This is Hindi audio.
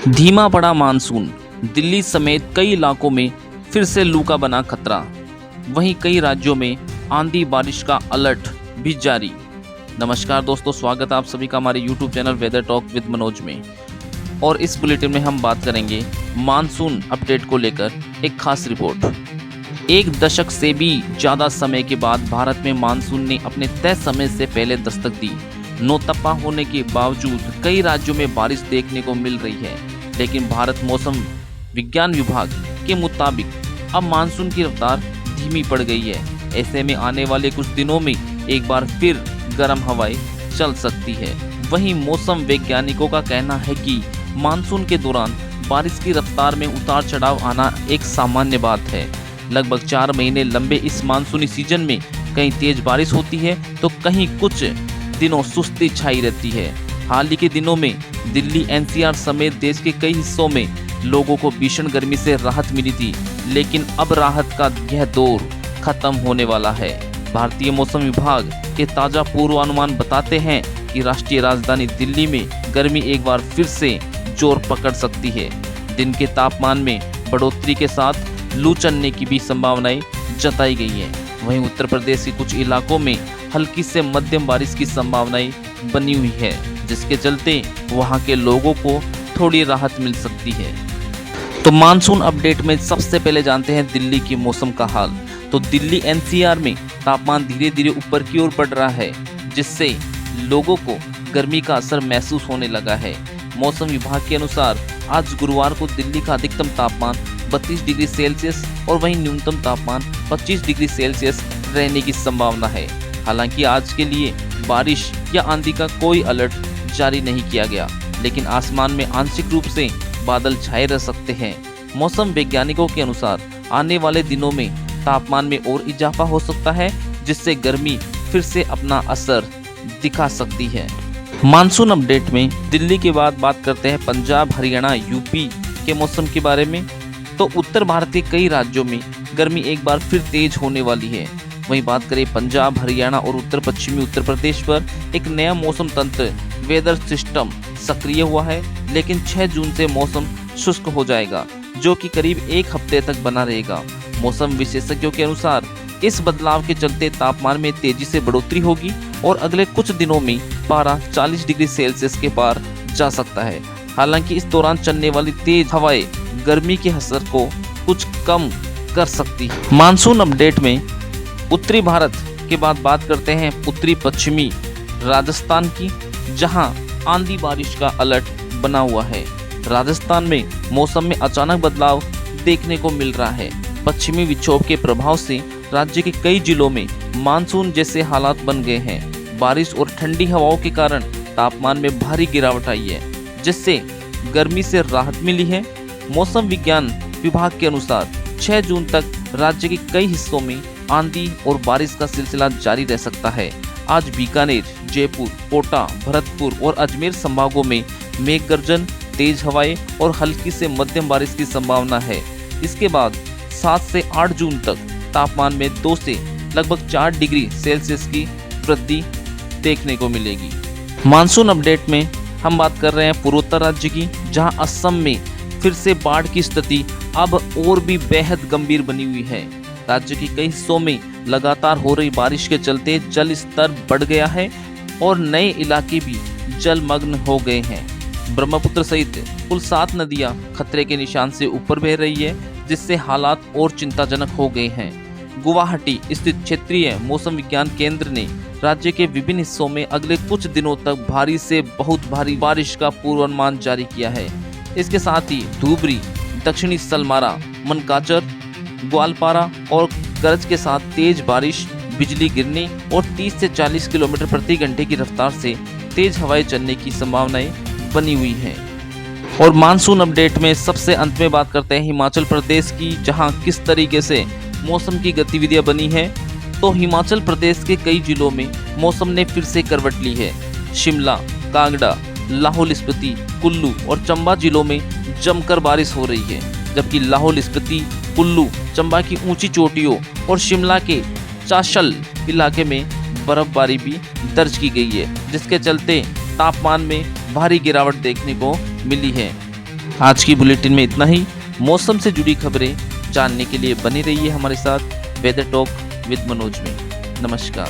धीमा पड़ा मानसून। दिल्ली समेत कई इलाकों में फिर से लू का बना खतरा। वहीं कई राज्यों में आंधी बारिश का अलर्ट भी जारी। नमस्कार दोस्तों, स्वागत है आप सभी का हमारे YouTube channel weather talk with Manoj में। और इस बुलेटिन में हम बात करेंगे मानसून अपडेट को लेकर एक खास रिपोर्ट। एक दशक से भी ज़्यादा समय के बाद भारत में मानसून ने अपने तय समय से पहले दस्तक दी। नौतपा होने के बावजूद कई राज्यों में बारिश देखने को मिल रही है, लेकिन भारत मौसम विज्ञान विभाग के मुताबिक अब मानसून की रफ्तार धीमी पड़ गई है। ऐसे में आने वाले कुछ दिनों में एक बार फिर गर्म हवाएं चल सकती है। वहीं मौसम वैज्ञानिकों का कहना है कि मानसून के दौरान बारिश की रफ्तार में उतार चढ़ाव आना एक सामान्य बात है। लगभग 4 महीने लंबे इस मानसूनी सीजन में कहीं तेज बारिश होती है तो कहीं कुछ दिनों सुस्ती छाई रहती है। हाल ही के दिनों में दिल्ली एनसीआर समेत देश के कई हिस्सों में लोगों को भीषण गर्मी से राहत मिली थी, लेकिन अब राहत का यह दौर खत्म होने वाला है। भारतीय मौसम विभाग के ताज़ा पूर्वानुमान बताते हैं कि राष्ट्रीय राजधानी दिल्ली में गर्मी एक बार फिर से जोर पकड़ सकती है। दिन के तापमान में बढ़ोतरी के साथ लू चलने की भी संभावनाएं जताई गई है। वहीं उत्तर प्रदेश के कुछ इलाकों में हल्की से मध्यम बारिश की संभावनाएं बनी हुई है, जिसके चलते वहां के लोगों को थोड़ी राहत मिल सकती है। तो मानसून अपडेट में सबसे पहले जानते हैं दिल्ली की मौसम का हाल। तो दिल्ली एनसीआर में तापमान धीरे धीरे ऊपर की ओर बढ़ रहा है, जिससे लोगों को गर्मी का असर महसूस होने लगा है। मौसम विभाग के अनुसार आज गुरुवार को दिल्ली का अधिकतम तापमान 32 डिग्री सेल्सियस और वहीं न्यूनतम तापमान 25 डिग्री सेल्सियस रहने की संभावना है। हालांकि आज के लिए बारिश या आंधी का कोई अलर्ट जारी नहीं किया गया, लेकिन आसमान में आंशिक रूप से बादल छाए रह सकते हैं। मौसम वैज्ञानिकों के अनुसार आने वाले दिनों में तापमान में और इजाफा हो सकता है, जिससे गर्मी फिर से अपना असर दिखा सकती है। मानसून अपडेट में दिल्ली के बाद बात करते हैं पंजाब, हरियाणा, यूपी के मौसम के बारे में। तो उत्तर भारत के कई राज्यों में गर्मी एक बार फिर तेज होने वाली है। वहीं बात करें पंजाब, हरियाणा और उत्तर पश्चिमी उत्तर प्रदेश पर एक नया मौसम तंत्र वेदर सिस्टम सक्रिय हुआ है, लेकिन 6 जून से मौसम शुष्क हो जाएगा, जो कि करीब 1 हफ्ते तक बना रहेगा। मौसम विशेषज्ञों के अनुसार इस बदलाव के चलते तापमान में तेजी से बढ़ोतरी होगी और अगले कुछ दिनों में पारा 40 डिग्री सेल्सियस के पार जा सकता है। हालांकि इस दौरान चलने वाली तेज हवाएं गर्मी के असर को कुछ कम कर सकती है। मानसून अपडेट में उत्तरी भारत के बाद बात करते हैं उत्तरी पश्चिमी राजस्थान की, जहां आंधी बारिश का अलर्ट बना हुआ है। राजस्थान में मौसम में अचानक बदलाव देखने को मिल रहा है। पश्चिमी विक्षोभ के प्रभाव से राज्य के कई जिलों में मानसून जैसे हालात बन गए हैं। बारिश और ठंडी हवाओं के कारण तापमान में भारी गिरावट आई है, जिससे गर्मी से राहत मिली है। मौसम विज्ञान विभाग के अनुसार 6 जून तक राज्य के कई हिस्सों में आंधी और बारिश का सिलसिला जारी रह सकता है। आज बीकानेर, जयपुर, कोटा, भरतपुर और अजमेर संभागों में मेघ गर्जन, तेज हवाएं और हल्की से मध्यम बारिश की संभावना है। इसके बाद 7 से 8 जून तक तापमान में 2 से लगभग 4 डिग्री सेल्सियस की वृद्धि देखने को मिलेगी। मानसून अपडेट में हम बात कर रहे हैं पूर्वोत्तर राज्य की, जहां असम में फिर से बाढ़ की स्थिति अब और भी बेहद गंभीर बनी हुई है। राज्य के कई हिस्सों में लगातार हो रही बारिश के चलते जल स्तर बढ़ गया है और नए इलाके भी जलमग्न हो गए हैं। ब्रह्मपुत्र सहित कुल 7 नदियां खतरे के निशान से ऊपर बह रही है, जिससे हालात और चिंताजनक हो गए हैं। गुवाहाटी स्थित क्षेत्रीय मौसम विज्ञान केंद्र ने राज्य के विभिन्न हिस्सों में अगले कुछ दिनों तक भारी से बहुत भारी बारिश का पूर्वानुमान जारी किया है। इसके साथ ही धूबरी, दक्षिणी सलमारा, मनकाचर, ग्वालपारा और गरज के साथ तेज बारिश, बिजली गिरने और 30 से 40 किलोमीटर प्रति घंटे की रफ्तार से तेज हवाएं चलने की संभावनाएं बनी हुई हैं। और मानसून अपडेट में सबसे अंत में बात करते हैं हिमाचल प्रदेश की, जहां किस तरीके से मौसम की गतिविधियां बनी है। तो हिमाचल प्रदेश के कई जिलों में मौसम ने फिर से करवट ली है। शिमला, कांगड़ा, लाहौल स्पीति, कुल्लू और चंबा जिलों में जमकर बारिश हो रही है, जबकि लाहौल स्पीति, कुल्लू, चंबा की ऊंची चोटियों और शिमला के चाशल इलाके में बर्फबारी भी दर्ज की गई है, जिसके चलते तापमान में भारी गिरावट देखने को मिली है। आज की बुलेटिन में इतना ही। मौसम से जुड़ी खबरें जानने के लिए बने रहिए हमारे साथ वेदर टॉक विद मनोज में। नमस्कार।